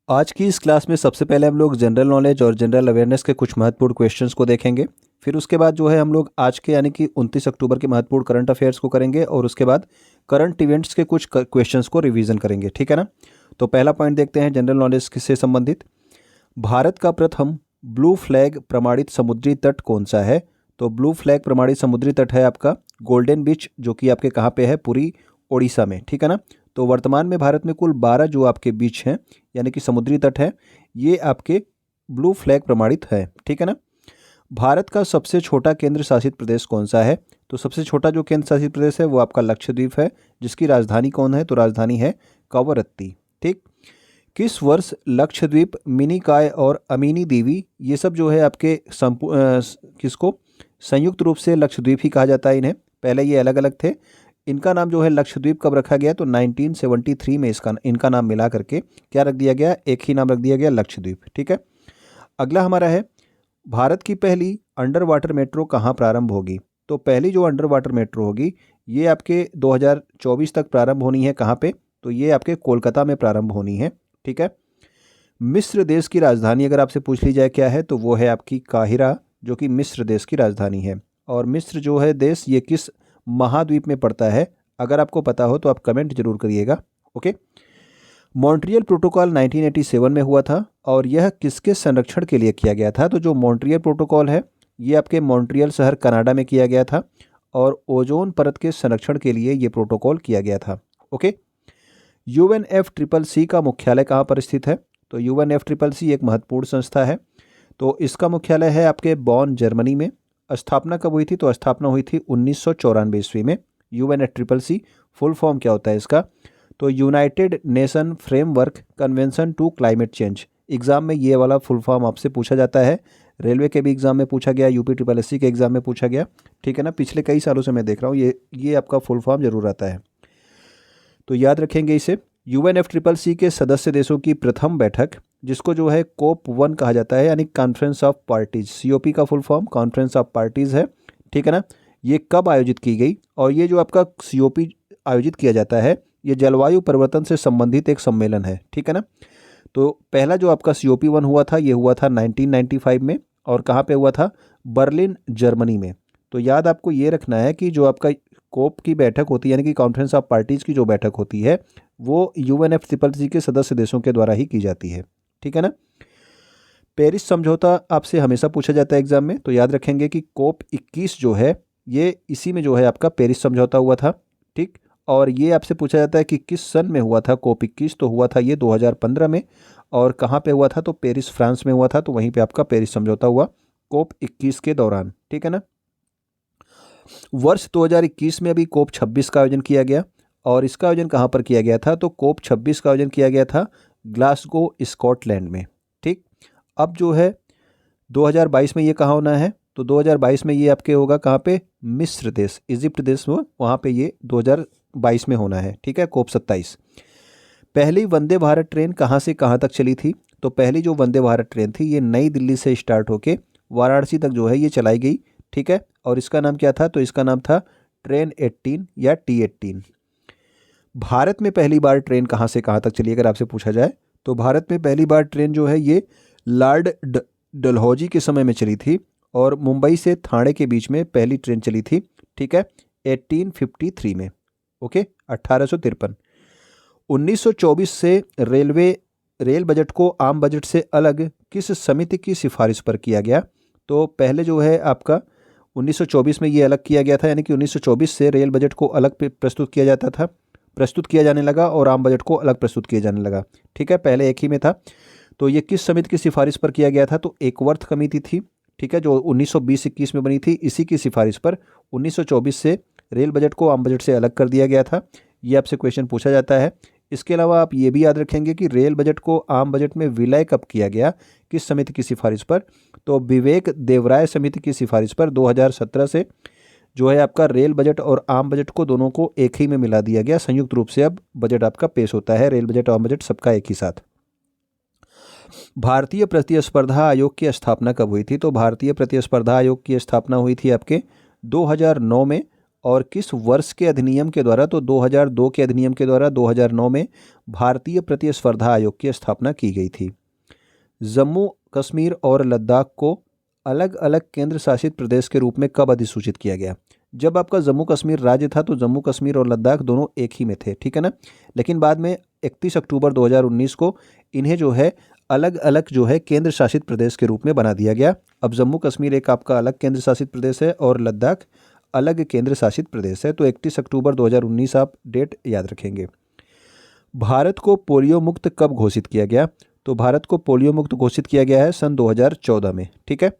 आज की इस क्लास में सबसे पहले हम लोग जनरल नॉलेज और जनरल अवेयरनेस के कुछ महत्वपूर्ण क्वेश्चंस को देखेंगे। फिर उसके बाद जो है हम लोग आज के यानी कि 29 अक्टूबर के महत्वपूर्ण करंट अफेयर्स को करेंगे और उसके बाद करंट इवेंट्स के कुछ क्वेश्चंस को रिवीजन करेंगे। ठीक है ना। तो पहला पॉइंट देखते हैं जनरल नॉलेज से संबंधित। भारत का प्रथम ब्लू फ्लैग प्रमाणित समुद्री तट कौन सा है? तो ब्लू फ्लैग प्रमाणित समुद्री तट है आपका गोल्डन बीच, जो कि आपके कहाँ पे है? पुरी, ओडिशा में। ठीक है ना। तो वर्तमान में भारत में कुल 12 जो आपके बीच हैं यानी कि समुद्री तट है, ये आपके ब्लू फ्लैग प्रमाणित है। ठीक है ना। भारत का सबसे छोटा केंद्र शासित प्रदेश कौन सा है? तो सबसे छोटा जो केंद्र शासित प्रदेश है वो आपका लक्षद्वीप है, जिसकी राजधानी कौन है? तो राजधानी है कवरत्ती। ठीक। किस वर्ष लक्षद्वीप, मिनिकॉय और अमीनी दीवी, ये सब जो है आपके किसको संयुक्त रूप से लक्षद्वीप ही कहा जाता है इन्हें। पहले ये अलग अलग थे। इनका नाम जो है लक्षद्वीप कब रखा गया? तो 1973 में इनका नाम मिला करके क्या रख दिया गया? एक ही नाम रख दिया गया, लक्षद्वीप। ठीक है। अगला हमारा है, भारत की पहली अंडर वाटर मेट्रो कहाँ प्रारंभ होगी? तो पहली जो अंडर वाटर मेट्रो होगी ये आपके 2024 तक प्रारंभ होनी है। कहाँ पे? तो ये आपके कोलकाता में प्रारंभ होनी है। ठीक है। मिस्र देश की राजधानी अगर आपसे पूछ ली जाए क्या है, तो वो है आपकी काहिरा, जो कि मिस्र देश की राजधानी है। और मिस्र जो है देश, ये किस महाद्वीप में पड़ता है? अगर आपको पता हो तो आप कमेंट जरूर करिएगा। ओके। मॉन्ट्रियल प्रोटोकॉल 1987 में हुआ था और यह किसके संरक्षण के लिए किया गया था? तो जो मॉन्ट्रियल प्रोटोकॉल है ये आपके मॉन्ट्रियल शहर कनाडा में किया गया था और ओजोन परत के संरक्षण के लिए ये प्रोटोकॉल किया गया था। ओके। UNFCCC का मुख्यालय कहाँ पर स्थित है? तो UNFCCC एक महत्वपूर्ण संस्था है। तो इसका मुख्यालय है आपके बॉन, जर्मनी में। स्थापना कब हुई थी? तो स्थापना हुई थी 1994 ईस्वी में। UNFCCC फुल फॉर्म क्या होता है इसका? तो United Nation Framework Convention to Climate Change. Exam में ये वाला फुल फॉर्म आपसे पूछा जाता है। रेलवे के भी एग्जाम में पूछा गया, UPSSC के एग्जाम में पूछा गया। ठीक है ना। पिछले कई सालों से मैं देख रहा हूँ ये आपका फुल फॉर्म जरूर आता है, तो याद रखेंगे इसे। UNFCCC के सदस्य देशों की प्रथम बैठक, जिसको जो है COP1 कहा जाता है, यानी कॉन्फ्रेंस ऑफ पार्टीज। COP का full form conference of parties है। ठीक है ना। ये कब आयोजित की गई? और ये जो आपका COP आयोजित किया जाता है, ये जलवायु परिवर्तन से संबंधित एक सम्मेलन है। ठीक है ना। तो पहला जो आपका COP1 हुआ था ये हुआ था 1995 में। और कहाँ पे हुआ था? बर्लिन, जर्मनी में। तो याद आपको ये रखना है कि जो आपका कोप की बैठक होती है यानी कि कॉन्फ्रेंस ऑफ पार्टीज की जो बैठक होती है वो UNFCCC के सदस्य देशों के द्वारा ही की जाती है। ठीक है ना। पेरिस समझौता आपसे हमेशा पूछा जाता है एग्जाम में, तो याद रखेंगे कि COP21 जो है ये इसी में जो है आपका पेरिस समझौता हुआ था। ठीक। और ये आपसे पूछा जाता है कि किस सन में हुआ था COP21? तो हुआ था ये 2015 में। और कहाँ पे हुआ था? तो पेरिस, फ्रांस में हुआ था। तो वहीं पे आपका पेरिस समझौता हुआ COP21 के दौरान। ठीक है ना। वर्ष 2021 में अभी COP26 का आयोजन किया गया और इसका आयोजन कहाँ पर किया गया था? तो COP26 का आयोजन किया गया था ग्लासगो, स्कॉटलैंड में। ठीक। अब जो है 2022 में ये कहाँ होना है? तो 2022 में ये आपके होगा कहाँ पे? मिस्र देश, इजिप्ट देश में, वहाँ पे ये 2022 में होना है। ठीक है। COP27। पहली वंदे भारत ट्रेन कहाँ से कहाँ तक चली थी? तो पहली जो वंदे भारत ट्रेन थी ये नई दिल्ली से स्टार्ट होके वाराणसी तक जो है ये चलाई गई। ठीक है। और इसका नाम क्या था? तो इसका नाम था ट्रेन 18 या T18। भारत में पहली बार ट्रेन कहाँ से कहाँ तक चली अगर आपसे पूछा जाए, तो भारत में पहली बार ट्रेन जो है ये लॉर्ड डलहौजी के समय में चली थी और मुंबई से थाने के बीच में पहली ट्रेन चली थी। ठीक है। 1853 में। ओके। 1853। 1924 से रेल बजट को आम बजट से अलग किस समिति की सिफारिश पर किया गया? तो पहले जो है आपका 1924 में ये अलग किया गया था, यानी कि 1924 से रेल बजट को अलग प्रस्तुत किया जाने लगा और आम बजट को अलग प्रस्तुत किया जाने लगा। ठीक है। पहले एक ही में था। तो ये किस समिति की सिफारिश पर किया गया था? तो एकवर्थ कमेटी थी। ठीक है। जो 1920-21 में बनी थी, इसी की सिफारिश पर 1924 से रेल बजट को आम बजट से अलग कर दिया गया था। ये आपसे क्वेश्चन पूछा जाता है। इसके अलावा आप ये भी याद रखेंगे कि रेल बजट को आम बजट में विलय कब किया गया, किस समिति की सिफारिश पर? तो विवेक देवराय समिति की सिफारिश पर 2017 से जो है आपका रेल बजट और आम बजट को दोनों को एक ही में मिला दिया गया। संयुक्त रूप से अब बजट आपका पेश होता है, रेल बजट और आम बजट सबका एक ही साथ। भारतीय प्रतिस्पर्धा आयोग की स्थापना कब हुई थी? तो भारतीय प्रतिस्पर्धा आयोग की स्थापना हुई थी आपके 2009 में और किस वर्ष के अधिनियम के द्वारा, तो 2002 के अधिनियम के द्वारा 2009 में भारतीय प्रतिस्पर्धा आयोग की स्थापना की गई थी। जम्मू कश्मीर और लद्दाख को अलग अलग केंद्र शासित प्रदेश के रूप में कब अधिसूचित किया गया? जब आपका जम्मू कश्मीर राज्य था तो जम्मू कश्मीर और लद्दाख दोनों एक ही में थे, ठीक है ना। लेकिन बाद में 31 अक्टूबर 2019 को इन्हें जो है अलग अलग जो है केंद्र शासित प्रदेश के रूप में बना दिया गया। अब जम्मू कश्मीर एक आपका अलग केंद्र शासित प्रदेश है और लद्दाख अलग केंद्र शासित प्रदेश है। तो 31 अक्टूबर 2019 आप डेट याद रखेंगे। भारत को पोलियो मुक्त कब घोषित किया गया? तो भारत को पोलियो मुक्त घोषित किया गया है सन 2014 में, ठीक है।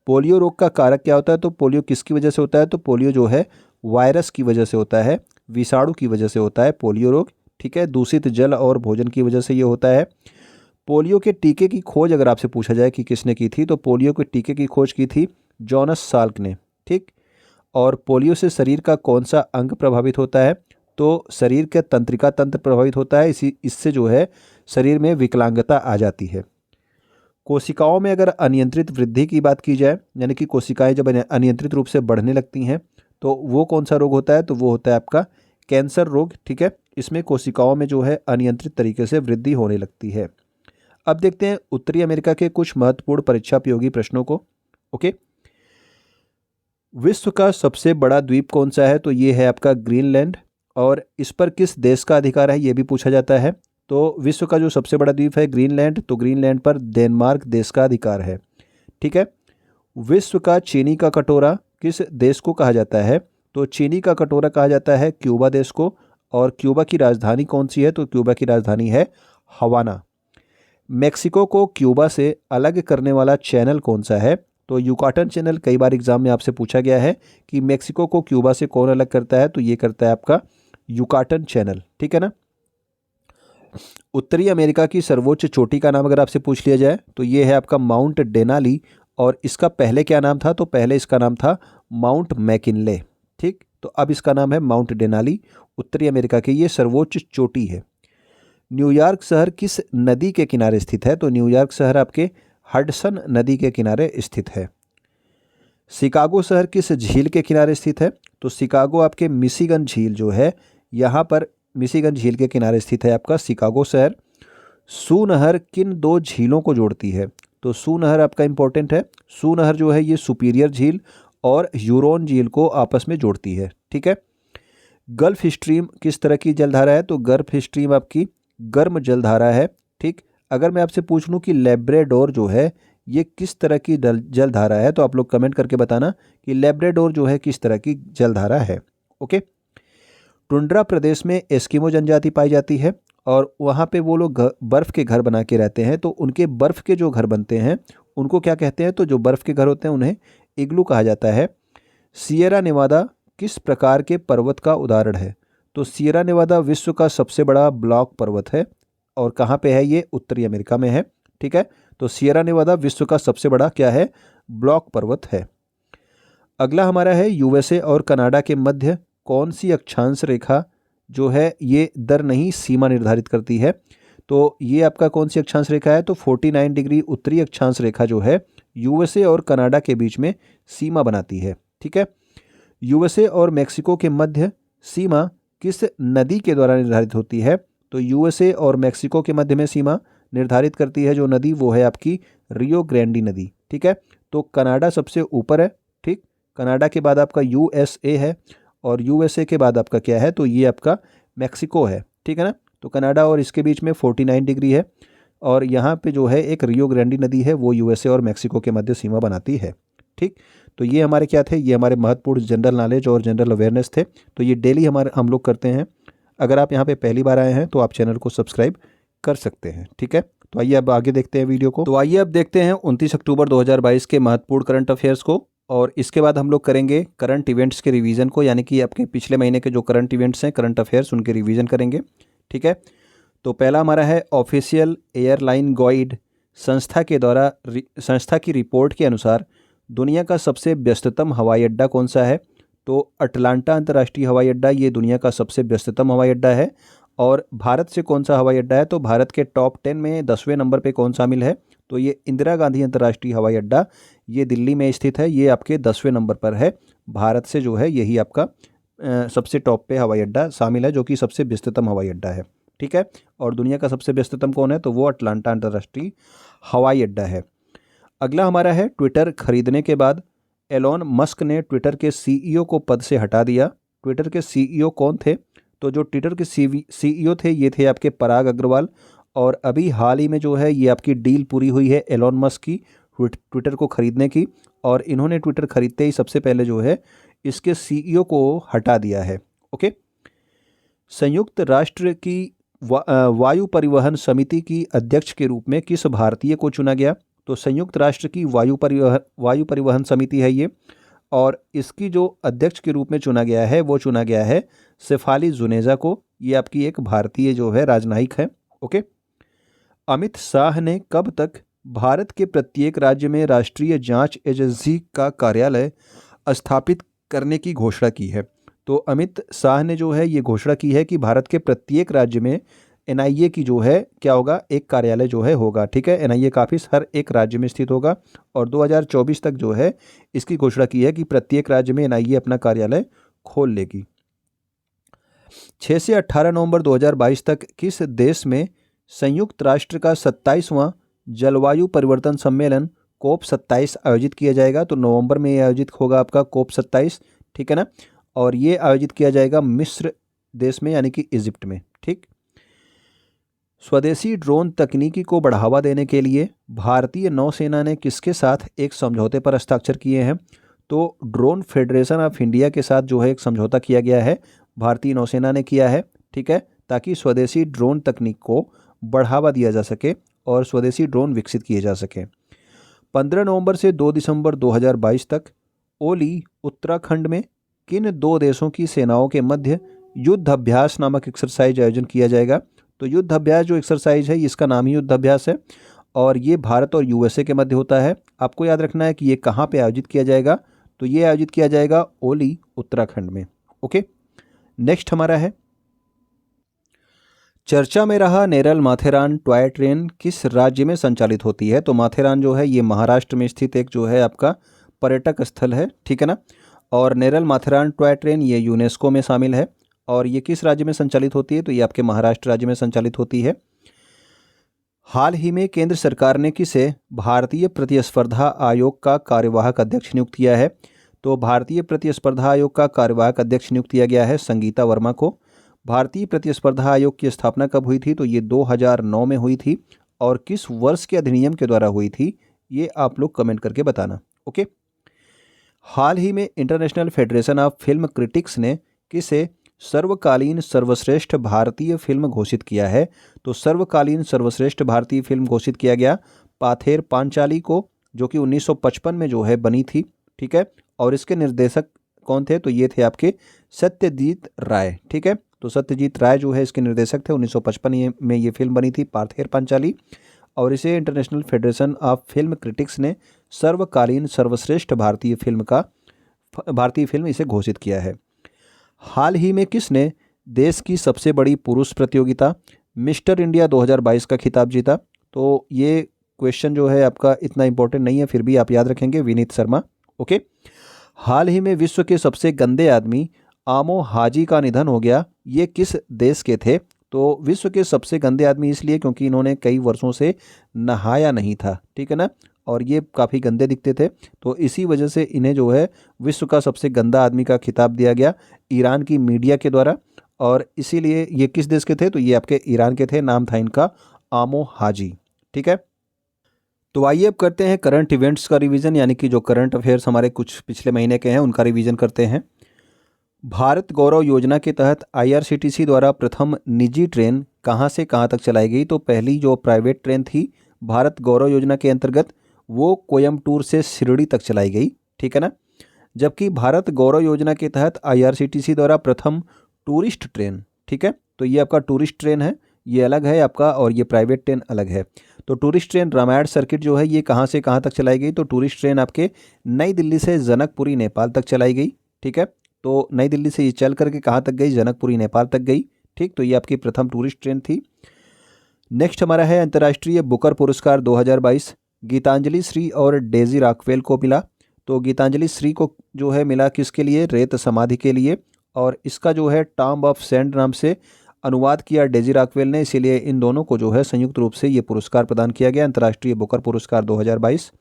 पोलियो रोग का कारक क्या होता है? तो पोलियो किसकी वजह से होता है? तो पोलियो जो है वायरस की वजह से होता है, विषाणु की वजह से होता है पोलियो रोग, ठीक है। दूषित जल और भोजन की वजह से ये होता है। पोलियो के टीके की खोज अगर आपसे पूछा जाए कि किसने की थी, तो पोलियो के टीके की खोज की थी जॉनस साल्क ने, ठीक। और पोलियो से शरीर का कौन सा अंग प्रभावित होता है? तो शरीर का तंत्रिका तंत्र प्रभावित होता है। इससे जो है शरीर में विकलांगता आ जाती है। कोशिकाओं में अगर अनियंत्रित वृद्धि की बात की जाए, यानी कि कोशिकाएं जब अनियंत्रित रूप से बढ़ने लगती हैं, तो वो कौन सा रोग होता है? तो वो होता है आपका कैंसर रोग, ठीक है। इसमें कोशिकाओं में जो है अनियंत्रित तरीके से वृद्धि होने लगती है। अब देखते हैं उत्तरी अमेरिका के कुछ महत्वपूर्ण परीक्षापयोगी प्रश्नों को। ओके, विश्व का सबसे बड़ा द्वीप कौन सा है? तो ये है आपका ग्रीनलैंड। और इस पर किस देश का अधिकार है, ये भी पूछा जाता है। तो विश्व का जो सबसे बड़ा द्वीप है ग्रीनलैंड, तो ग्रीनलैंड पर डेनमार्क देश का अधिकार है, ठीक है। विश्व का चीनी का कटोरा किस देश को कहा जाता है? तो चीनी का कटोरा कहा जाता है क्यूबा देश को। और क्यूबा की राजधानी कौन सी है? तो क्यूबा की राजधानी है हवाना। मेक्सिको को क्यूबा से अलग करने वाला चैनल कौन सा है? तो युकाटन चैनल। कई बार एग्जाम में आपसे पूछा गया है कि मेक्सिको को क्यूबा से कौन अलग करता है, तो ये करता है आपका युकाटन चैनल, ठीक है ना। उत्तरी अमेरिका की सर्वोच्च चोटी का नाम अगर आपसे पूछ लिया जाए, तो ये है आपका माउंट डेनाली। और इसका पहले क्या नाम था? तो पहले इसका नाम था माउंट मैकिनले, ठीक। तो अब इसका नाम है माउंट डेनाली। उत्तरी अमेरिका की ये सर्वोच्च चोटी है। न्यूयॉर्क शहर किस नदी के किनारे स्थित है? तो न्यूयॉर्क शहर आपके हडसन नदी के किनारे स्थित है। शिकागो शहर किस झील के किनारे स्थित है? तो शिकागो आपके मिशिगन झील जो है, यहाँ पर मिशिगन झील के किनारे स्थित है आपका शिकागो शहर। सू नहर किन दो झीलों को जोड़ती है? तो सू नहर आपका इंपॉर्टेंट है। सू नहर जो है ये सुपीरियर झील और ह्यूरोन झील को आपस में जोड़ती है, ठीक है। गल्फ स्ट्रीम किस तरह की जलधारा है? तो गल्फ स्ट्रीम आपकी गर्म जलधारा है, ठीक। अगर मैं आपसे पूछ लूँ कि लेब्राडोर जो है ये किस तरह की जलधारा है, तो आप लोग कमेंट करके बताना कि लेब्राडोर जो है किस तरह की जलधारा है। ओके, टुंड्रा प्रदेश में एस्किमो जनजाति पाई जाती है और वहाँ पे वो लोग बर्फ़ के घर बना के रहते हैं। तो उनके बर्फ़ के जो घर बनते हैं उनको क्या कहते हैं? तो जो बर्फ़ के घर होते हैं उन्हें इग्लू कहा जाता है। सियरा नेवादा किस प्रकार के पर्वत का उदाहरण है? तो सियरा नेवादा विश्व का सबसे बड़ा ब्लॉक पर्वत है और कहाँ पे है ये? उत्तरी अमेरिका में है, ठीक है। तो सियरा नेवादा विश्व का सबसे बड़ा क्या है? ब्लॉक पर्वत है। अगला हमारा है यूएसए और कनाडा के मध्य कौन सी अक्षांश रेखा जो है ये दर नहीं सीमा निर्धारित करती है? तो ये आपका कौन सी अक्षांश रेखा है? तो 49 डिग्री उत्तरी अक्षांश रेखा जो है यूएसए और कनाडा के बीच में सीमा बनाती है, ठीक है। यूएसए और मेक्सिको के मध्य सीमा किस नदी के द्वारा निर्धारित होती है? तो यूएसए और मेक्सिको के मध्य में सीमा निर्धारित करती है जो नदी, वो है आपकी रियो ग्रैंडी नदी, ठीक है। तो कनाडा सबसे ऊपर है, ठीक। कनाडा के बाद आपका यूएसए है और यूएसए के बाद आपका क्या है? तो ये आपका मेक्सिको है, ठीक है ना। तो कनाडा और इसके बीच में 49 डिग्री है और यहाँ पे जो है एक रियो ग्रैंडी नदी है, वो यूएसए और मेक्सिको के मध्य सीमा बनाती है, ठीक। तो ये हमारे क्या थे? ये हमारे महत्वपूर्ण जनरल नॉलेज और जनरल अवेयरनेस थे। तो ये डेली हम लोग करते हैं। अगर आप यहाँ पे पहली बार आए हैं तो आप चैनल को सब्सक्राइब कर सकते हैं, ठीक है। तो आइए अब आगे देखते हैं वीडियो को। तो आइए अब देखते हैं 29 अक्टूबर 2022 के महत्वपूर्ण करंट अफेयर्स को और इसके बाद हम लोग करेंगे करंट इवेंट्स के रिवीजन को, यानी कि आपके पिछले महीने के जो करंट इवेंट्स हैं, करंट अफेयर्स, उनके रिवीजन करेंगे, ठीक है। तो पहला हमारा है ऑफिशियल एयरलाइन गाइड। संस्था की रिपोर्ट के अनुसार दुनिया का सबसे व्यस्ततम हवाई अड्डा कौन सा है? तो अटलांटा अंतर्राष्ट्रीय हवाई अड्डा ये दुनिया का सबसे व्यस्ततम हवाई अड्डा है और भारत से कौन सा हवाई अड्डा है, तो भारत के टॉप 10 में 10वें नंबर पे कौन शामिल है, तो ये इंदिरा गांधी अंतर्राष्ट्रीय हवाई अड्डा, ये दिल्ली में स्थित है, ये आपके 10वें नंबर पर है। भारत से जो है यही आपका सबसे टॉप पे हवाई अड्डा शामिल है, जो कि सबसे व्यस्ततम हवाई अड्डा है। ठीक है, और दुनिया का सबसे व्यस्ततम कौन है, तो वो अटलांटा अंतर्राष्ट्रीय हवाई अड्डा है। अगला हमारा है, ट्विटर खरीदने के बाद एलोन मस्क ने ट्विटर के सीईओ को पद से हटा दिया। ट्विटर के सीईओ कौन थे, तो जो ट्विटर के सीईओ थे ये थे आपके पराग अग्रवाल, और अभी हाल ही में जो है ये आपकी डील पूरी हुई है एलोन मस्क की ट्विटर को खरीदने की, और इन्होंने ट्विटर खरीदते ही सबसे पहले जो है इसके सीईओ को हटा दिया है। ओके, संयुक्त राष्ट्र की वायु परिवहन समिति की अध्यक्ष के रूप में किस भारतीय को चुना गया, तो संयुक्त राष्ट्र की वायु परिवहन समिति है ये, और इसकी जो अध्यक्ष के रूप में चुना गया है वो चुना गया है शेफाली जुनेजा को। ये आपकी एक भारतीय जो है राजनयिक है। ओके, अमित शाह ने कब तक भारत के प्रत्येक राज्य में राष्ट्रीय जांच एजेंसी का कार्यालय स्थापित करने की घोषणा की है, तो अमित शाह ने जो है ये घोषणा की है कि भारत के प्रत्येक राज्य में एनआईए की जो है क्या होगा, एक कार्यालय जो है होगा। ठीक है, एनआईए का ऑफिस हर एक राज्य में स्थित होगा, और 2024 तक जो है इसकी घोषणा की है कि प्रत्येक राज्य में एनआईए अपना कार्यालय खोल लेगी। 6 से 18 नवंबर 2022 तक किस देश में संयुक्त राष्ट्र का 27वां जलवायु परिवर्तन सम्मेलन कोप 27 आयोजित किया जाएगा, तो नवंबर में ये आयोजित होगा आपका कोप 27। ठीक है ना, और ये आयोजित किया जाएगा मिस्र देश में, यानी कि इजिप्ट में। ठीक, स्वदेशी ड्रोन तकनीकी को बढ़ावा देने के लिए भारतीय नौसेना ने किसके साथ एक समझौते पर हस्ताक्षर किए हैं, तो ड्रोन फेडरेशन ऑफ इंडिया के साथ जो है एक समझौता किया गया है, भारतीय नौसेना ने किया है। ठीक है, ताकि स्वदेशी ड्रोन तकनीक को बढ़ावा दिया जा सके और स्वदेशी ड्रोन विकसित किए जा सके। 15 नवंबर से 2 दिसंबर 2022 तक ओली उत्तराखंड में किन दो देशों की सेनाओं के मध्य युद्ध अभ्यास नामक एक्सरसाइज आयोजन किया जाएगा, तो युद्ध अभ्यास जो एक्सरसाइज है इसका नाम ही युद्ध अभ्यास है, और ये भारत और यूएसए के मध्य होता है। आपको याद रखना है कि ये कहाँ पे आयोजित किया जाएगा, तो ये आयोजित किया जाएगा ओली उत्तराखंड में। ओके, नेक्स्ट हमारा है, चर्चा में रहा नेरल माथेरान टॉय ट्रेन किस राज्य में संचालित होती है, तो माथेरान जो है ये महाराष्ट्र में स्थित एक जो है आपका पर्यटक स्थल है। ठीक है ना, और नेरल माथेरान टॉय ट्रेन ये यूनेस्को में शामिल है, और ये किस राज्य में संचालित होती है, तो ये आपके महाराष्ट्र राज्य में संचालित होती है। हाल ही में केंद्र सरकार ने किसे भारतीय प्रतिस्पर्धा आयोग का कार्यवाहक अध्यक्ष नियुक्त किया है, तो भारतीय प्रतिस्पर्धा आयोग का कार्यवाहक अध्यक्ष नियुक्त किया गया है संगीता वर्मा को। भारतीय प्रतिस्पर्धा आयोग की स्थापना कब हुई थी, तो ये 2009 में हुई थी, और किस वर्ष के अधिनियम के द्वारा हुई थी ये आप लोग कमेंट करके बताना। ओके, हाल ही में international federation of film critics ने किसे सर्वकालीन सर्वश्रेष्ठ भारतीय फिल्म घोषित किया है, तो सर्वकालीन सर्वश्रेष्ठ भारतीय फिल्म घोषित किया गया पाथेर पांचाली को, जो कि 1955 में जो है बनी थी। ठीक है, और इसके निर्देशक कौन थे, तो ये थे आपके सत्यजीत राय। ठीक है, तो सत्यजीत राय जो है इसके निर्देशक थे। 1955 में ये फिल्म बनी थी पाथेर पांचाली, और इसे international federation of film critics ने सर्वकालीन सर्वश्रेष्ठ भारतीय फिल्म इसे घोषित किया है। हाल ही में किसने देश की सबसे बड़ी पुरुष प्रतियोगिता मिस्टर इंडिया 2022 का खिताब जीता, तो ये क्वेश्चन जो है आपका इतना इंपॉर्टेंट नहीं है, फिर भी आप याद रखेंगे, विनीत शर्मा। ओके, हाल ही में विश्व के सबसे गंदे आदमी आमो हाजी का निधन हो गया, ये किस देश के थे, तो विश्व के सबसे गंदे आदमी इसलिए क्योंकि इन्होंने कई वर्षों से नहाया नहीं था। ठीक है ना, और ये काफ़ी गंदे दिखते थे, तो इसी वजह से इन्हें जो है विश्व का सबसे गंदा आदमी का खिताब दिया गया ईरान की मीडिया के द्वारा, और इसीलिए ये किस देश के थे, तो ये आपके ईरान के थे, नाम था इनका आमो हाजी। ठीक है, तो आइए अब करते हैं करंट इवेंट्स का रिवीजन, यानी कि जो करंट अफेयर्स हमारे कुछ पिछले महीने के हैं उनका रिवीजन करते हैं। भारत गौरव योजना के तहत आईआरसीटीसी द्वारा प्रथम निजी ट्रेन कहां से कहां तक चलाई गई, तो पहली जो प्राइवेट ट्रेन थी भारत गौरव योजना के अंतर्गत वो कोयम्बटूर से शिरडी तक चलाई गई। ठीक है ना, जबकि भारत गौरव योजना के तहत आईआरसीटीसी द्वारा प्रथम टूरिस्ट ट्रेन, ठीक है, तो ये आपका टूरिस्ट ट्रेन है, ये अलग है आपका, और ये प्राइवेट ट्रेन अलग है। तो टूरिस्ट ट्रेन रामायण सर्किट जो है ये कहाँ से कहाँ तक चलाई गई, तो टूरिस्ट ट्रेन आपके नई दिल्ली से जनकपुरी नेपाल तक चलाई गई। ठीक है, तो नई दिल्ली से ये चल करके कहाँ तक गई, जनकपुरी नेपाल तक गई। ठीक, तो ये आपकी प्रथम टूरिस्ट ट्रेन थी। नेक्स्ट हमारा है अंतर्राष्ट्रीय बुकर पुरस्कार 2022 गीतांजलि श्री और डेजी रॉकवेल को मिला। तो गीतांजलि श्री को जो है मिला किसके लिए, रेत समाधि के लिए, और इसका जो है टॉम्ब ऑफ सैंड नाम से अनुवाद किया डेजी रॉकवेल ने, इसीलिए इन दोनों को जो है संयुक्त रूप से ये पुरस्कार प्रदान किया गया, अंतर्राष्ट्रीय बुकर पुरस्कार 2022।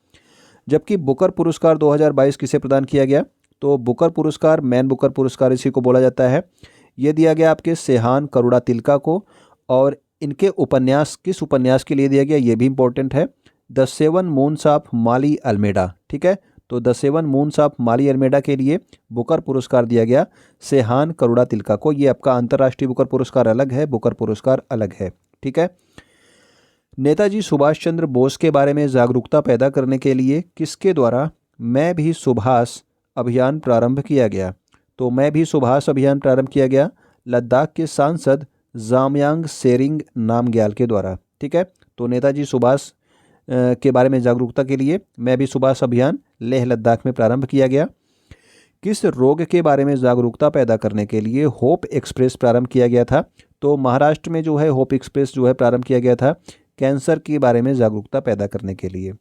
जबकि बुकर पुरस्कार 2022 किसे प्रदान किया गया, तो बुकर पुरस्कार, मैन बुकर पुरस्कार इसी को बोला जाता है, ये दिया गया आपके सेहान करुणा तिलका को, और इनके उपन्यास, किस उपन्यास के लिए दिया गया ये भी इंपॉर्टेंट है, the seven moons of Maali Almeida. ठीक है, तो the seven moons of Maali Almeida के लिए बुकर पुरस्कार दिया गया सेहान करुणा तिलका को। ये आपका अंतर्राष्ट्रीय बुकर पुरस्कार अलग है, बुकर पुरस्कार अलग है। ठीक है, नेताजी सुभाष चंद्र बोस के बारे में जागरूकता पैदा करने के लिए किसके द्वारा मैं भी सुभाष अभियान प्रारंभ किया गया, तो मैं भी सुभाष अभियान प्रारंभ किया गया लद्दाख के सांसद जामयांग सेरिंग नामग्याल के द्वारा। ठीक है, तो नेताजी सुभाष के बारे में जागरूकता के लिए मैं भी सुभाष अभियान लेह लद्दाख में प्रारंभ किया गया। किस रोग के बारे में जागरूकता पैदा करने के लिए होप एक्सप्रेस प्रारंभ किया गया था, तो महाराष्ट्र में जो है होप एक्सप्रेस जो है प्रारंभ किया गया था कैंसर के बारे में जागरूकता पैदा करने के लिए।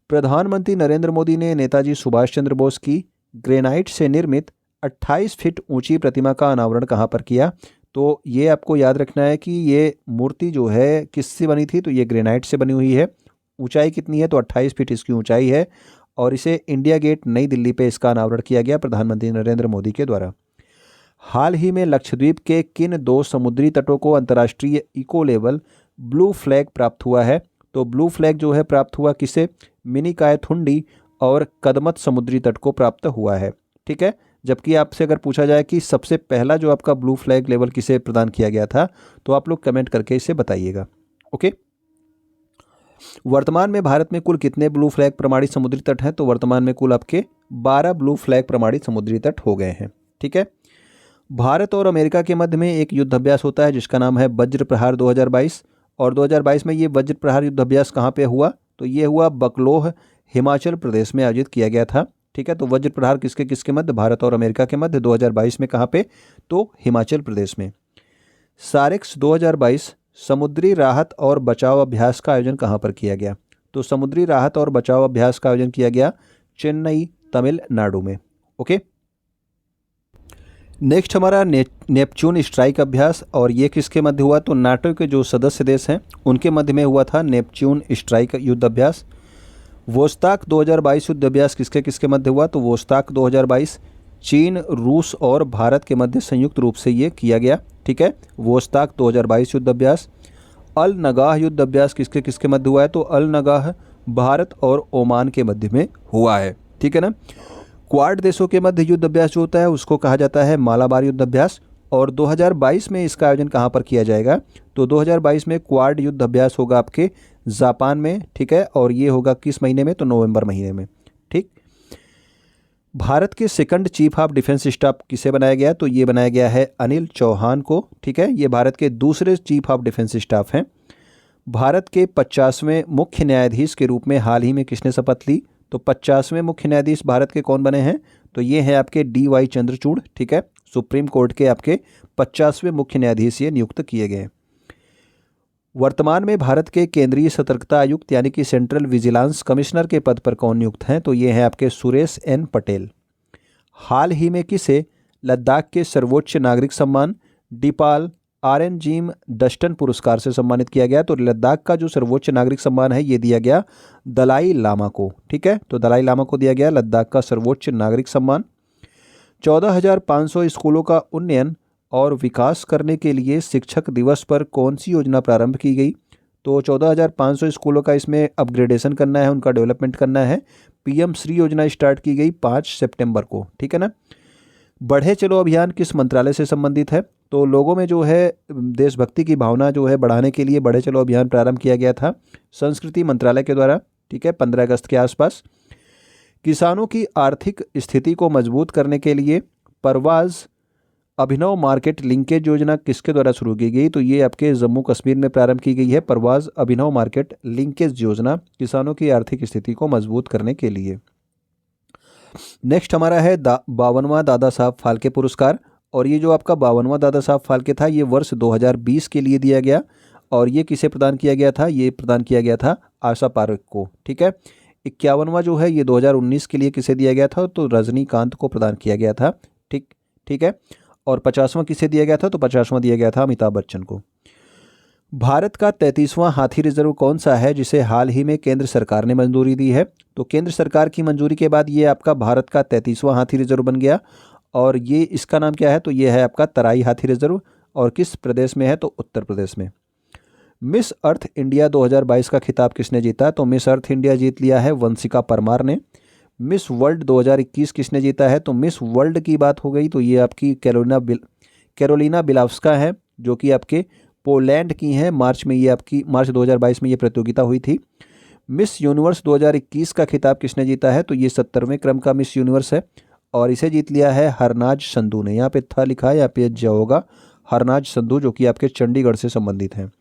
प्रधानमंत्री नरेंद्र मोदी ने नेताजी सुभाष चंद्र बोस की ग्रेनाइट से निर्मित 28 फीट ऊंची प्रतिमा का अनावरण कहाँ पर किया, तो ये आपको याद रखना है कि ये मूर्ति जो है किससे बनी थी, तो ये ग्रेनाइट से बनी हुई है। ऊंचाई कितनी है, तो 28 फीट इसकी ऊंचाई है, और इसे इंडिया गेट नई दिल्ली पे इसका अनावरण किया गया प्रधानमंत्री नरेंद्र मोदी के द्वारा। हाल ही में लक्षद्वीप के किन 2 समुद्री तटों को अंतर्राष्ट्रीय इको लेवल ब्लू फ्लैग प्राप्त हुआ है, तो ब्लू फ्लैग जो है प्राप्त हुआ किसे, मिनिकायथुंडी और कदमत समुद्री तट को प्राप्त हुआ है। ठीक है, जबकि आपसे अगर पूछा जाए कि सबसे पहला जो आपका ब्लू फ्लैग लेवल किसे प्रदान किया गया था, तो आप लोग कमेंट करके इसे बताइएगा। ओके, वर्तमान में भारत में कुल कितने ब्लू फ्लैग प्रमाणित समुद्री तट हैं, तो वर्तमान में कुल आपके 12 ब्लू फ्लैग प्रमाणित समुद्री तट हो गए हैं। ठीक है, भारत और अमेरिका के मध्य में एक युद्ध अभ्यास होता है जिसका नाम है वज्र प्रहार 2022, और 2022 में ये वज्र प्रहार युद्ध अभ्यास कहाँ पे हुआ, तो ये हुआ बकलोह हिमाचल प्रदेश में आयोजित किया गया था। ठीक है, तो वज्र प्रहार किसके किसके मध्य, भारत और अमेरिका के मध्य 2022 में कहाँ पे, तो हिमाचल प्रदेश में। सारेक्स 2022 समुद्री राहत और बचाव अभ्यास का आयोजन कहाँ पर किया गया, तो समुद्री राहत और बचाव अभ्यास का आयोजन किया गया चेन्नई तमिलनाडु में। ओके, नेक्स्ट हमारा नेपच्यून स्ट्राइक अभ्यास, और ये किसके मध्य हुआ, तो नाटो के जो सदस्य देश हैं उनके मध्य में हुआ था नेपच्यून स्ट्राइक युद्ध अभ्यास। वोस्ताक 2022 युद्ध अभ्यास किसके किसके मध्य हुआ, तो वोस्ताक 2022 चीन, रूस और भारत के मध्य संयुक्त रूप से ये किया गया। ठीक है, वोस्ताक 2022 युद्ध अभ्यास। अल नगाह युद्ध अभ्यास किसके किसके मध्य हुआ है, तो अल नगाह भारत और ओमान के मध्य में हुआ है। ठीक है ना, क्वाड देशों के मध्य युद्ध अभ्यास जो होता है उसको कहा जाता है मालाबार युद्ध अभ्यास, और 2022 में इसका आयोजन कहाँ पर किया जाएगा, तो 2022 में क्वाड युद्ध अभ्यास होगा आपके जापान में। ठीक है, और ये होगा किस महीने में, तो नवंबर महीने में। ठीक, भारत के second chief of defence staff किसे बनाया गया, तो ये बनाया गया है अनिल चौहान को। ठीक है, ये भारत के दूसरे चीफ ऑफ डिफेंस स्टाफ हैं। भारत के 50वें मुख्य न्यायाधीश के रूप में हाल ही में किसने शपथ ली, तो 50वें मुख्य न्यायाधीश भारत के कौन बने हैं, तो ये हैं आपके DY चंद्रचूड़। ठीक है, सुप्रीम कोर्ट के आपके 50वें मुख्य न्यायाधीश ये नियुक्त किए गए। वर्तमान में भारत के केंद्रीय सतर्कता आयुक्त यानी कि सेंट्रल विजिलेंस कमिश्नर के पद पर कौन नियुक्त हैं, तो ये हैं आपके सुरेश N पटेल। हाल ही में किसे लद्दाख के सर्वोच्च नागरिक सम्मान डिपाल RN जिम डस्टन पुरस्कार से सम्मानित किया गया, तो लद्दाख का जो सर्वोच्च नागरिक सम्मान है ये दिया गया दलाई लामा को। ठीक है, तो दलाई लामा को दिया गया लद्दाख का सर्वोच्च नागरिक सम्मान। 14,500 स्कूलों का उन्नयन और विकास करने के लिए शिक्षक दिवस पर कौन सी योजना प्रारंभ की गई, तो 14,500 स्कूलों का इसमें अपग्रेडेशन करना है, उनका डेवलपमेंट करना है। PM श्री योजना स्टार्ट की गई 5 सितंबर को। ठीक है ना, बढ़े चलो अभियान किस मंत्रालय से संबंधित है, तो लोगों में जो है देशभक्ति की भावना जो है बढ़ाने के लिए बढ़े चलो अभियान प्रारंभ किया गया था संस्कृति मंत्रालय के द्वारा। ठीक है, 15 अगस्त के आसपास। किसानों की आर्थिक स्थिति को मजबूत करने के लिए परवाज अभिनव मार्केट लिंकेज योजना किसके द्वारा शुरू की गई, तो ये आपके जम्मू कश्मीर में प्रारंभ की गई है परवाज अभिनव मार्केट लिंकेज योजना, किसानों की आर्थिक स्थिति को मजबूत करने के लिए। नेक्स्ट हमारा है 52वां दादा साहब फाल्के पुरस्कार, और ये जो आपका 52वां दादा साहब फाल्के था ये वर्ष 2020 के लिए दिया गया, और ये किसे प्रदान किया गया था, ये प्रदान किया गया था आशा पारेख को। ठीक है। 51वां जो है ये 2019 के लिए किसे दिया गया था, तो रजनीकांत को प्रदान किया गया था। ठीक ठीक है। और 50वां किसे दिया गया था, तो 50वां दिया गया था अमिताभ बच्चन को। भारत का 33वां हाथी रिजर्व कौन सा है जिसे हाल ही में केंद्र सरकार ने मंजूरी दी है, तो केंद्र सरकार की मंजूरी के बाद ये आपका भारत का 33वां हाथी रिजर्व बन गया। और ये इसका नाम क्या है, तो ये है आपका तराई हाथी रिजर्व, और किस प्रदेश में है, तो उत्तर प्रदेश में। मिस अर्थ इंडिया 2022 का खिताब किसने जीता, तो मिस अर्थ इंडिया जीत लिया है वंशिका परमार ने। मिस वर्ल्ड 2021 किसने जीता है, तो मिस वर्ल्ड की बात हो गई तो ये आपकी कैरोलिना बिलावस्का है, जो कि आपके पोलैंड की हैं। मार्च 2022 में ये प्रतियोगिता हुई थी। मिस यूनिवर्स 2021 का खिताब किसने जीता है, तो ये 70वें क्रम का मिस यूनिवर्स है, और इसे जीत लिया है हरनाज संधू ने। यहाँ पे था लिखा है, यहाँ पे ज होगा, हरनाज संधू, जो कि आपके चंडीगढ़ से संबंधित हैं।